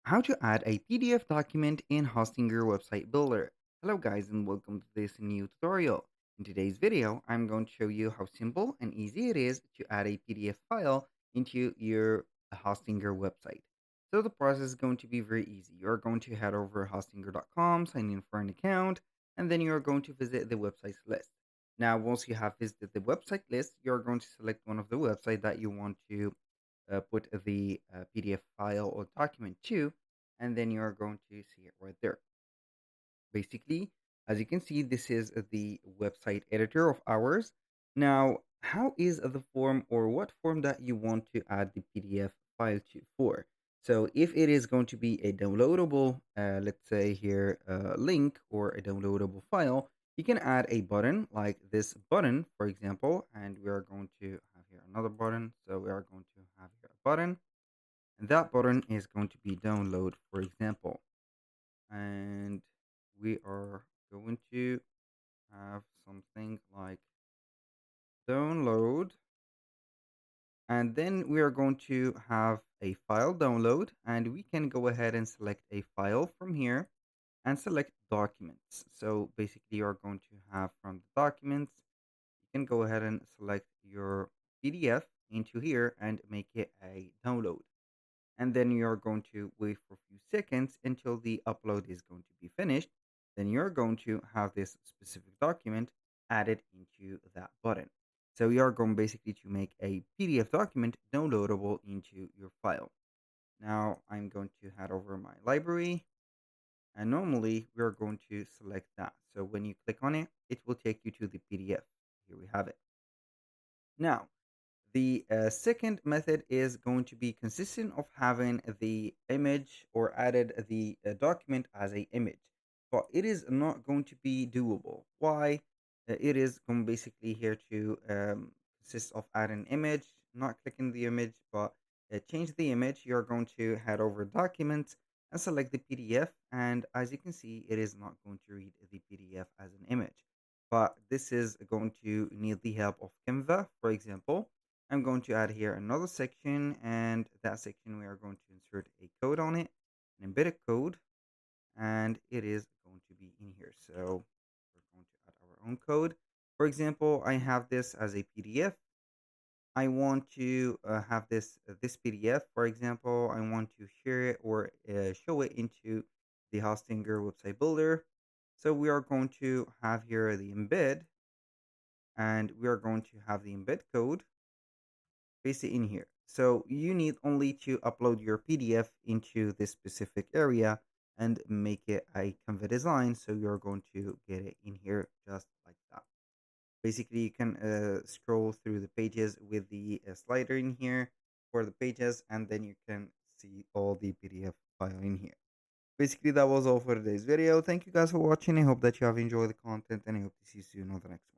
How to add a PDF document in Hostinger Website Builder. Hello guys and welcome to this new tutorial. In today's video, I'm going to show you how simple and easy it is to add a PDF file into your Hostinger website. So the process is going to be very easy. You're going to head over hostinger.com, sign in for an account, and then you're going to visit the website's list. Now, once you have visited the website list, you're going to select one of the websites that you want to put the PDF file or document to, and then you're going to see it right there. Basically, as you can see, this is the website editor of ours. Now, how is the form or what form that you want to add the PDF file to for? So if it is going to be a downloadable, let's say here, link or a downloadable file, you can add a button like this button, for example, and we are going to have here another button. So we are going to have here a button, and that button is going to be download, for example. And we are going to have something like download, and then we are going to have a file download, and we can go ahead and select a file from here and select documents. So basically you're going to have from the documents, you can go ahead and select your PDF into here and make it a download. And then you're going to wait for a few seconds until the upload is going to be finished. Then you're going to have this specific document added into that button. So you're going basically to make a PDF document downloadable into your file. Now I'm going to head over my library, and normally we're going to select that. So when you click on it, it will take you to the PDF. Here we have it. Now, the second method is going to be consistent of having the image or added the document as a image, but it is not going to be doable. Why? It is going basically here to consist of adding image, not clicking the image, but change the image. You're going to head over documents and select the PDF, and as you can see, it is not going to read the PDF as an image. But this is going to need the help of Canva, for example. I'm going to add here another section, and that section we are going to insert a code on it, an embedded code, and it is going to be in here. So we're going to add our own code. For example, I have this as a PDF. I want to have this PDF. For example, I want to share it or show it into the Hostinger website builder. So we are going to have here the embed, and we are going to have the embed code, paste it in here. So you need only to upload your PDF into this specific area and make it a Canva design. So you're going to get it in here just like that. Basically, you can scroll through the pages with the slider in here for the pages, and then you can see all the PDF file in here. Basically, that was all for today's video. Thank you guys for watching. I hope that you have enjoyed the content, and I hope to see you soon on the next one.